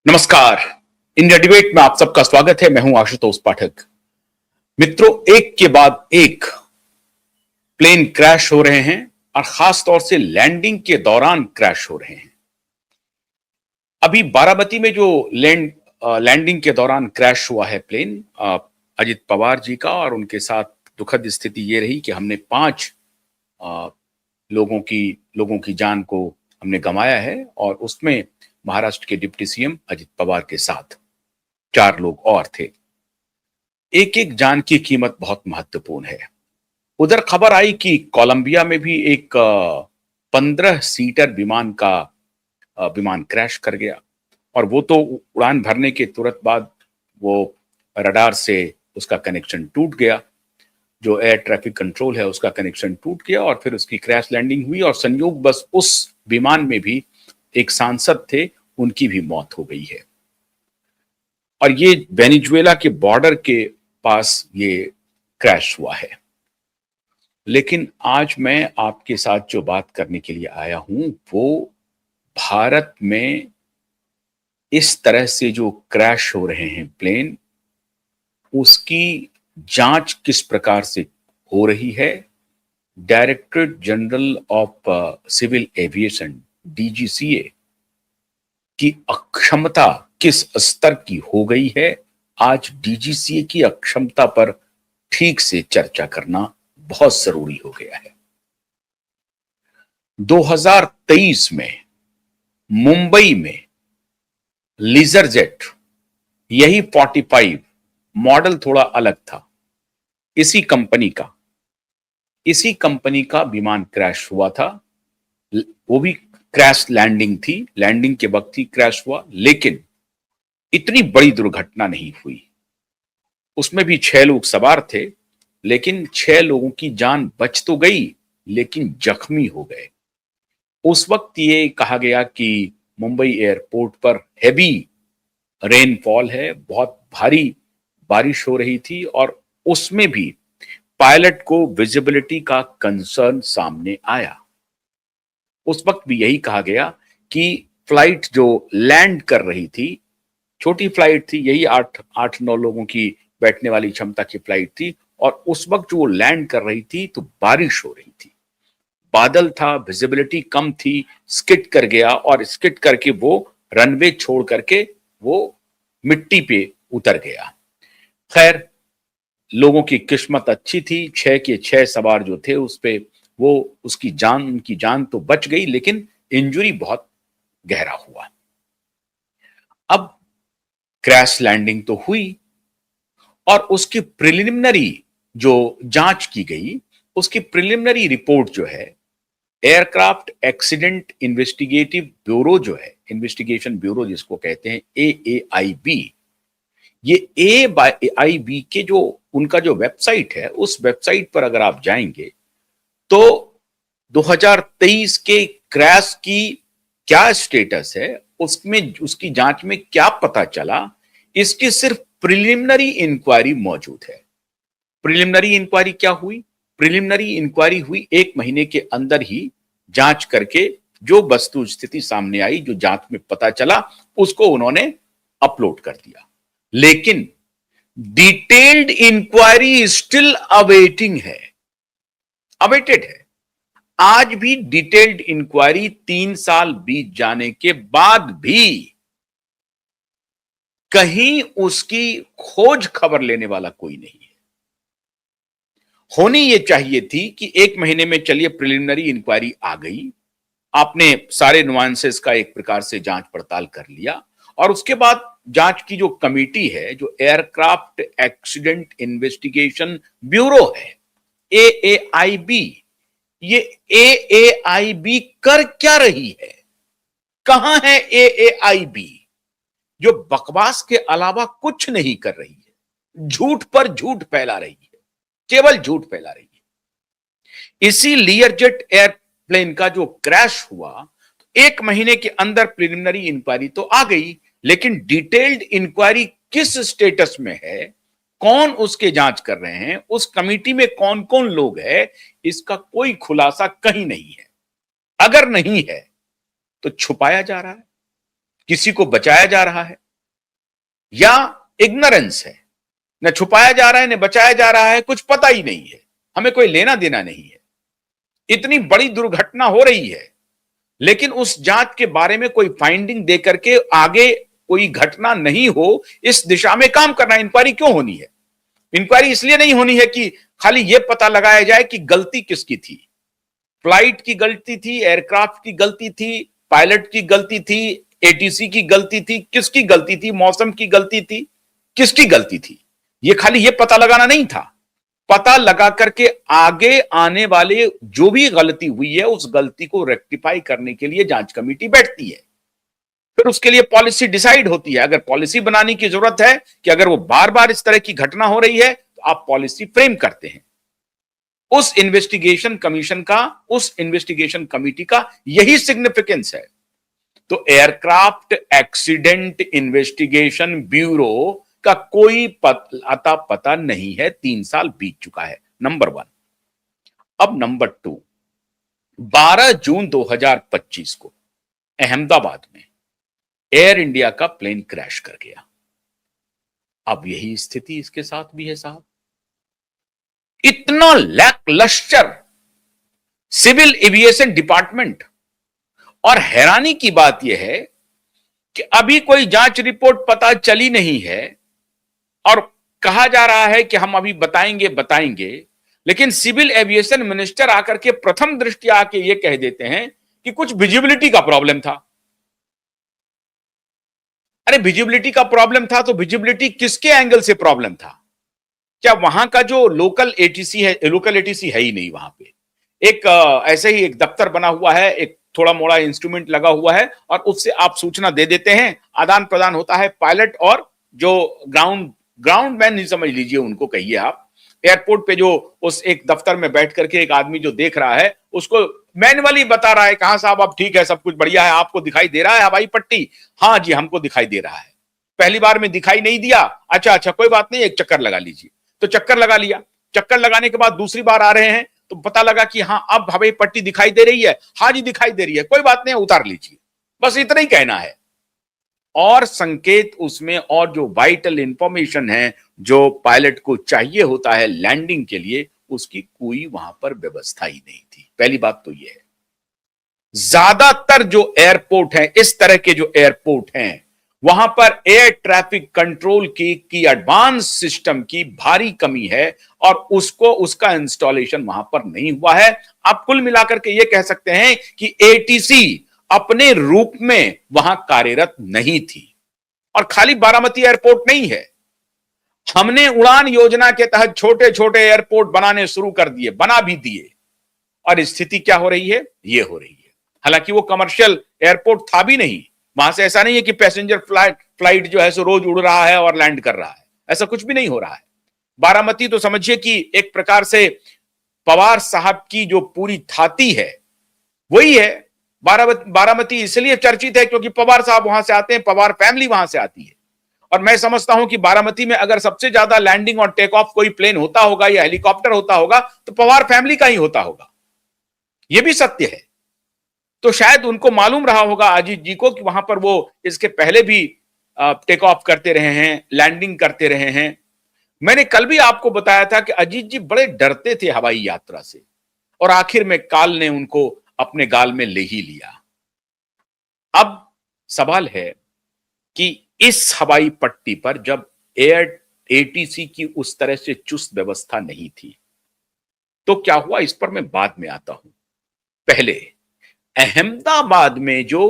नमस्कार। India debate में आप सबका स्वागत है। मैं हूं आशुतोष पाठक। मित्रों, एक के बाद एक प्लेन क्रैश हो रहे हैं और खास तौर से लैंडिंग के दौरान क्रैश हो रहे हैं। अभी बारामती में जो लैंडिंग के दौरान क्रैश हुआ है प्लेन, अजित पवार जी का, और उनके साथ दुखद स्थिति ये रही कि हमने 5 लोगों की जान को हमने गंवाया है, और उसमें महाराष्ट्र के डिप्टी सीएम अजित पवार के साथ 4 लोग और थे। एक एक जान की कीमत बहुत महत्वपूर्ण है। उधर खबर आई कि कोलंबिया में भी एक 15 सीटर विमान क्रैश कर गया, और वो तो उड़ान भरने के तुरंत बाद वो रडार से उसका कनेक्शन टूट गया, जो एयर ट्रैफिक कंट्रोल है उसका कनेक्शन टूट गया, और फिर उसकी क्रैश लैंडिंग हुई, और संयोग बस उस विमान में भी एक सांसद थे, उनकी भी मौत हो गई है। और ये वेनेजुएला के बॉर्डर के पास ये क्रैश हुआ है। लेकिन आज मैं आपके साथ जो बात करने के लिए आया हूं वो भारत में इस तरह से जो क्रैश हो रहे हैं प्लेन, उसकी जांच किस प्रकार से हो रही है। Directorate general of civil aviation DGCA की अक्षमता किस स्तर की हो गई है, आज डीजीसीए की अक्षमता पर ठीक से चर्चा करना बहुत जरूरी हो गया है। 2023 में मुंबई में लीजर जेट, यही 45 मॉडल थोड़ा अलग था, इसी कंपनी का विमान क्रैश हुआ था। वो भी क्रैश लैंडिंग थी, लैंडिंग के वक्त ही क्रैश हुआ, लेकिन इतनी बड़ी दुर्घटना नहीं हुई। उसमें भी 6 लोग सवार थे, लेकिन 6 लोगों की जान बच तो गई, लेकिन जख्मी हो गए। उस वक्त ये कहा गया कि मुंबई एयरपोर्ट पर हैवी रेनफॉल है, बहुत भारी बारिश हो रही थी, और उसमें भी पायलट को विजिबिलिटी का कंसर्न सामने आया। उस वक्त भी यही कहा गया कि फ्लाइट जो लैंड कर रही थी, छोटी फ्लाइट थी, यही 8-9 लोगों की बैठने वाली क्षमता की फ्लाइट थी, और उस वक्त जो वो लैंड कर रही थी तो बारिश हो रही थी, बादल था, विजिबिलिटी कम थी, स्किड कर गया, और स्किड करके वो रनवे छोड़ करके वो मिट्टी पे उतर गया। खैर, लोगों की किस्मत अच्छी थी, 6 के 6 सवार जो थे उस पे वो उनकी जान तो बच गई, लेकिन इंजरी बहुत गहरा हुआ। अब क्रैश लैंडिंग तो हुई, और उसकी प्रिलिमिनरी जो जांच की गई, उसकी प्रिलिमिनरी रिपोर्ट जो है, एयरक्राफ्ट एक्सीडेंट इन्वेस्टिगेटिव ब्यूरो जो है, इन्वेस्टिगेशन ब्यूरो जिसको कहते हैं, AAIB, ये AAIB के जो उनका जो वेबसाइट है, उस वेबसाइट पर अगर आप जाएंगे तो 2023 के क्रैश की क्या स्टेटस है, उसमें उसकी जांच में क्या पता चला, इसकी सिर्फ प्रिलिमिनरी इंक्वायरी मौजूद है। प्रिलिमिनरी इंक्वायरी क्या हुई? प्रिलिमिनरी इंक्वायरी हुई 1 महीने के अंदर ही, जांच करके जो वस्तु स्थिति सामने आई, जो जांच में पता चला, उसको उन्होंने अपलोड कर दिया। लेकिन डिटेल्ड इंक्वायरी स्टिल अवेटिंग है, अवेटेड है। आज भी डिटेल्ड इंक्वायरी 3 साल बीत जाने के बाद भी कहीं उसकी खोज खबर लेने वाला कोई नहीं है। होनी यह चाहिए थी कि 1 महीने में, चलिए प्रिलिमिनरी इंक्वायरी आ गई, आपने सारे नुआंसेस का एक प्रकार से जांच पड़ताल कर लिया, और उसके बाद जांच की जो कमेटी है, जो एयरक्राफ्ट एक्सीडेंट इन्वेस्टिगेशन ब्यूरो है, AAIB, ये AAIB कर क्या रही है? कहां है AAIB, जो बकवास के अलावा कुछ नहीं कर रही है, झूठ पर झूठ फैला रही है, केवल झूठ फैला रही है। इसी लीयरजेट एयरप्लेन का जो क्रैश हुआ, 1 महीने के अंदर प्रिलिमिनरी इंक्वायरी तो आ गई, लेकिन डिटेल्ड इंक्वायरी किस स्टेटस में है, कौन उसके जांच कर रहे हैं, उस कमेटी में कौन कौन लोग हैं, इसका कोई खुलासा कहीं नहीं है। अगर नहीं है तो छुपाया जा रहा है, किसी को बचाया जा रहा है या इग्नोरेंस है, न छुपाया जा रहा है न बचाया जा रहा है, कुछ पता ही नहीं है, हमें कोई लेना देना नहीं है। इतनी बड़ी दुर्घटना हो रही है लेकिन उस जांच के बारे में कोई फाइंडिंग देकर के आगे कोई घटना नहीं हो, इस दिशा में काम करना। इंक्वायरी क्यों होनी है? इंक्वायरी इसलिए नहीं होनी है कि खाली यह पता लगाया जाए कि गलती किसकी थी। फ्लाइट की गलती थी, एयरक्राफ्ट की गलती थी, पायलट की गलती थी, एटीसी की गलती थी, किसकी गलती थी? मौसम की गलती थी, किसकी गलती थी? यह खाली यह पता लगाना नहीं था। पता लगा करके आगे आने वाले जो भी गलती हुई है उस गलती को रेक्टिफाई करने के लिए जांच कमेटी बैठती है, फिर उसके लिए पॉलिसी डिसाइड होती है। अगर पॉलिसी बनाने की जरूरत है कि अगर वो बार बार इस तरह की घटना हो रही है तो आप पॉलिसी फ्रेम करते हैं। उस इन्वेस्टिगेशन कमीशन का, उस इन्वेस्टिगेशन कमेटी का यही सिग्निफिकेंस है। तो एयरक्राफ्ट एक्सीडेंट इन्वेस्टिगेशन ब्यूरो का कोई अता पता नहीं है। 3 साल बीत चुका है, नंबर 1। अब नंबर 2, 12 जून 2025 को अहमदाबाद में एयर इंडिया का प्लेन क्रैश कर गया। अब यही स्थिति इसके साथ भी है साहब। इतना लैकलस्टर सिविल एविएशन डिपार्टमेंट, और हैरानी की बात यह है कि अभी कोई जांच रिपोर्ट पता चली नहीं है और कहा जा रहा है कि हम अभी बताएंगे, लेकिन सिविल एविएशन मिनिस्टर आकर के प्रथम दृष्टया आके ये कह देते हैं कि कुछ विजिबिलिटी का प्रॉब्लम था। अरे विजिबिलिटी का प्रॉब्लम था तो विजिबिलिटी किसके एंगल से प्रॉब्लम था? क्या वहां का जो लोकल एटीसी है ही नहीं वहां पे। एक ऐसे ही एक दफ्तर बना हुआ है, एक थोड़ा मोड़ा इंस्ट्रूमेंट लगा हुआ है और उससे आप सूचना दे देते हैं, आदान प्रदान होता है। पायलट और जो ग्राउंड मैन नहीं समझ लीजिए, उनको कहिए आप, एयरपोर्ट पे जो उस एक दफ्तर में बैठ करके एक आदमी जो देख रहा है उसको मैनुअली बता रहा है, कहां साहब अब ठीक है, सब कुछ बढ़िया है, आपको दिखाई दे रहा है हवाई पट्टी? हाँ जी हमको दिखाई दे रहा है। पहली बार में दिखाई नहीं दिया, अच्छा कोई बात नहीं, एक चक्कर लगा लीजिए। तो चक्कर लगा लिया, चक्कर लगाने के बाद दूसरी बार आ रहे हैं तो पता लगा कि हाँ अब हवाई पट्टी दिखाई दे रही है, हाँ जी दिखाई दे रही है, कोई बात नहीं उतार लीजिए, बस इतना ही कहना है। और संकेत उसमें और जो वाइटल इंफॉर्मेशन है जो पायलट को चाहिए होता है लैंडिंग के लिए, उसकी कोई वहां पर व्यवस्था ही नहीं थी। पहली बात तो यह है। ज्यादातर जो एयरपोर्ट हैं, इस तरह के जो एयरपोर्ट हैं, वहां पर एयर ट्रैफिक कंट्रोल की एडवांस सिस्टम की भारी कमी है और उसका इंस्टॉलेशन वहां पर नहीं हुआ है। आप कुल मिलाकर के ये कह सकते हैं कि एटीसी अपने रूप में वहां कार्यरत नहीं थी। और खाली बारामती एयरपोर्ट नहीं है, हमने उड़ान योजना के तहत छोटे छोटे एयरपोर्ट बनाने शुरू कर दिए, बना भी दिए, और स्थिति क्या हो रही है? ये हो रही है। हालांकि वो कमर्शियल एयरपोर्ट था भी नहीं, वहां से ऐसा नहीं है कि पैसेंजर फ्लाइट जो है सो रोज उड़ रहा है और लैंड कर रहा है, ऐसा कुछ भी नहीं हो रहा है। बारामती तो समझिए कि एक प्रकार से पवार साहब की जो पूरी थाती है वही है। बारामती इसलिए चर्चित है क्योंकि पवार साहब वहां से आते हैं, पवार फैमिली वहां से आती है। और मैं समझता हूं कि बारामती में अगर सबसे ज्यादा लैंडिंग और टेक ऑफ कोई प्लेन होता होगा या हेलीकॉप्टर होता होगा तो पवार फैमिली का ही होता होगा, यह भी सत्य है। तो शायद उनको मालूम रहा होगा अजीत जी को कि वहां पर वो इसके पहले भी टेक ऑफ करते रहे हैं, लैंडिंग करते रहे हैं। मैंने कल भी आपको बताया था कि अजीत जी बड़े डरते थे हवाई यात्रा से, और आखिर में काल ने उनको अपने गाल में ले ही लिया। अब सवाल है कि इस हवाई पट्टी पर जब एटीसी की उस तरह से चुस्त व्यवस्था नहीं थी तो क्या हुआ, इस पर मैं बाद में आता हूं। पहले अहमदाबाद में जो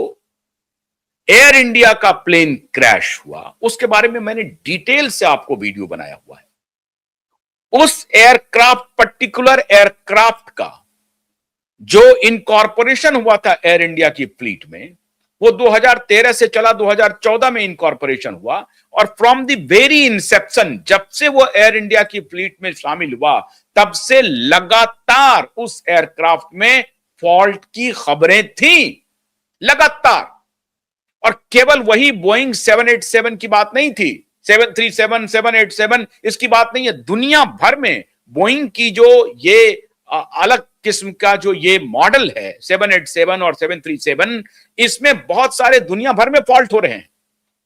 एयर इंडिया का प्लेन क्रैश हुआ उसके बारे में मैंने डिटेल से आपको वीडियो बनाया हुआ है। उस एयरक्राफ्ट, पर्टिकुलर एयरक्राफ्ट का जो इनकॉर्पोरेशन हुआ था एयर इंडिया की फ्लीट में, वो 2013 से चला, 2014 में इनकॉर्पोरेशन हुआ, और फ्रॉम द वेरी इंसेप्शन, जब से वो एयर इंडिया की फ्लीट में शामिल हुआ तब से लगातार उस एयरक्राफ्ट में फॉल्ट की खबरें थीं, लगातार। और केवल वही बोइंग 787 की बात नहीं थी, 737, 787 इसकी बात नहीं है। दुनिया भर में बोइंग की जो ये अलग किस्म का जो ये मॉडल है 787 और 737, इसमें बहुत सारे दुनिया भर में फॉल्ट हो रहे हैं,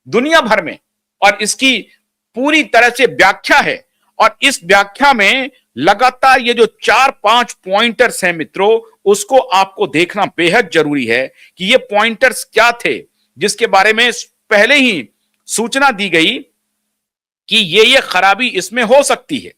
दुनिया भर में, और इसकी पूरी तरह से व्याख्या है। और इस व्याख्या में लगातार ये जो 4-5 पॉइंटर्स हैं मित्रों, उसको आपको देखना बेहद जरूरी है कि ये पॉइंटर्स क्या थे, जिसके बारे में पहले ही सूचना दी गई कि ये खराबी इसमें हो सकती है।